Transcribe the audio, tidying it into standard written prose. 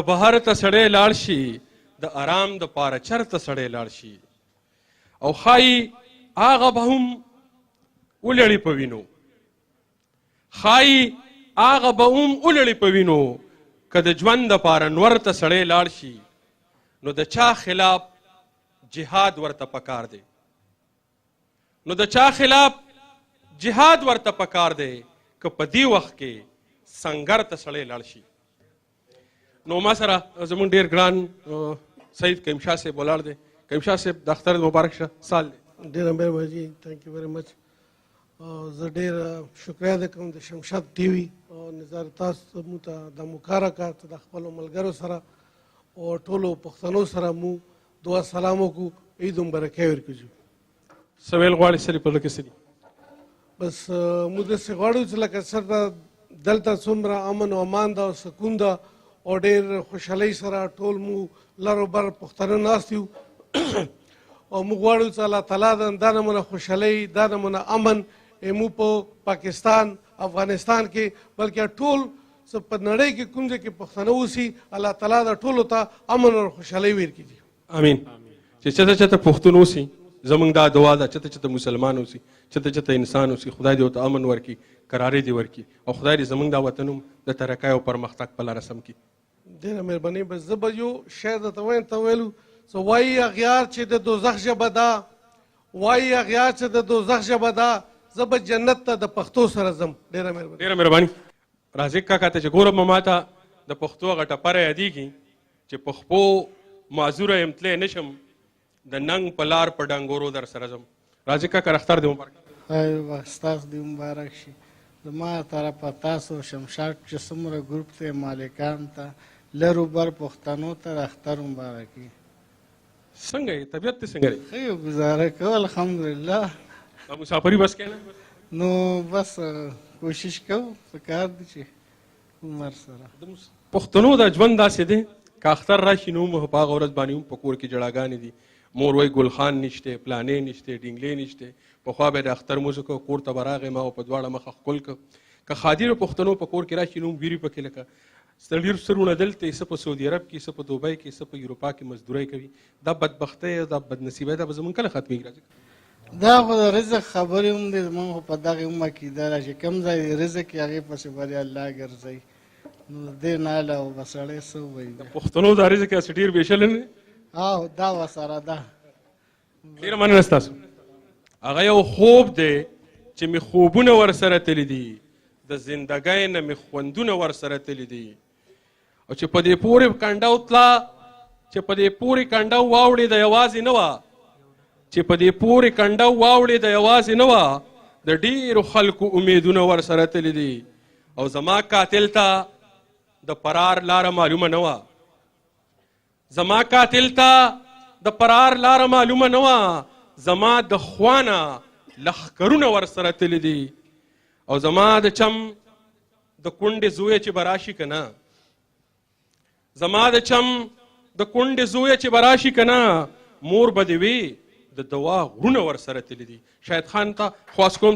بهر ته سړی لاړ شي د آرام د پاره چرته سړی لاړ شي او ښایي هغه به هم ولړي په وینو ښایي هغه به هم ولړي په وینو که د ژوند دپاره نور ته سړی لاړ شي نو د چا خلاف جهاد ورته پکار دی که په دې وخت کې سنګر ته سړی لاړ شي نو ما سره زموږ ډېر ګران سید کریم شاه صاحب ولاړ دی. کریم شاه صاحب د اختر مبارک شه سال دی. ډېره مهرباني، تھینک یو ویری مچ. زه ډېر شکریه ادا کوم د شمشاد ټي وي او نظار تاسو مو ته د مکاره کار ته د خپلو ملګرو سره او ټولو پښتنو سره مو دعا سلام وکړو، عید مبارکۍ ورکړو. څه ویل غواړې سړي په زړه کې څه دي؟ بس موږ داسې غواړو چې لکه چېرته دلته څومره امن او امان ده او سکون ده او ډېر خوشحالۍ سره ټول مو لر او بر پښتانه ناست یو او موږ غواړو چې الله تعالی دا نمونه خوشحالۍ دا نمونه امن مو په پاکستان افغانستان کې بلکې ټول په نړۍ کې کوم ځای کې پښتانه اوسي الله تعالی دا ټولو ته امن او خوشحالۍ ورکړي. امین. چې چېرته پښتون اوسي زمونږ دا دعا ده، چېرته مسلمان اوسي، چېرته انسان اوسي، خدای دې ورته امن ورکړي، قرارې دې ورکړي او خدای دې زمونږ دا وطن هم د ترقۍ او پرمختګ په لاره سم کړي. ډېره مهرباني. بس زه به یو شی درته وایم، ته ویلو څه وایي اغیار چې د دوزخ ژبه ده، وایي اغیار چې د دوزخ ژبه ده، زه به جنت ته د پښتو سره ځم. ډېره مهرباني. ډېره مهرباني. رازق کاکا ته چې ګورم ما ته د پښتو هغه ټپره یادېږي چې پښپو معذوره یم تلی نه شم د ننګ په لار په ډنګورو در سره ځم. رازق کاکا اختر دې مبارک. ستاسو دې مبارک شي. زما طرفه تاسو شمشاد چې څومره ګروپ ته مالکان ته لر و بر پښتنو ته اختر مبارک وي. څنګه یې طبیعت دې څنګه دی؟ ښه یو ګزاره کوو الحمدلله. مسافري بس کوې نه؟ نو بس کوشش کوو پکار دی چې عمر سره پښتنو دا ژوند داسې دی که اختر راشي نو هم په هغه ورځ باندې هم په کور کې جړاګانې دي. مور وایي ګلخان نشته، پلانې نشته، ډینګلې نشته. پخوا به د اختر مونځ وکړو، کور ته به راغی ما په دواړه مخه ښکل کړه. که خادرو پښتنو په کور کې راشي نو هم ویري پکې لکه ډېر سرونه دلته څه په سعودي عرب کې، څه په دوبۍ کې، څه په اروپا کې مزدورۍ کوي. دا بدبختۍ او دا بدنصیبۍ دا به زمونږ کله ختمېږي؟ دا خو د رزق خبرې هم دی. زمونږ خو په دغې هم عقیده ده چې کوم ځای رزق یې هغې پسې بری الله ګرځوي. نو دې نه علاوه به سړی څه ووایي؟ د پښتنو دا رزق هسې ډېر بېشلی نه دی؟ او دا ورسره ده. ډېره مننه ستاسو. هغه یو خوب دی چې مې خوبونه ورسره تللي دي، د زندګۍ نه مې خوندونه ورسره تللي دي او چې په دې پورې کنډه وتله، چې په دې پورې کنډه واوړېده یوازې نه وه، چې په دې پورې کنډه واوړېده یوازې نه وه، د ډېرو خلکو امیدونه ورسره تللي دي او زما قاتل ته د فرار لاره معلومه نه وه، زما قاتل ته د فرار لاره معلومه نه وه، زما د خوانه لښکرونه ورسره تللي دي او زما د چم د کونډې زویه چې به راشي که نه، زما د چم د کونډې زویه چې به راشي که نه، مور به دې وي د دوا غرونه ورسره تللي دي. شاهد خان ته خواست کوم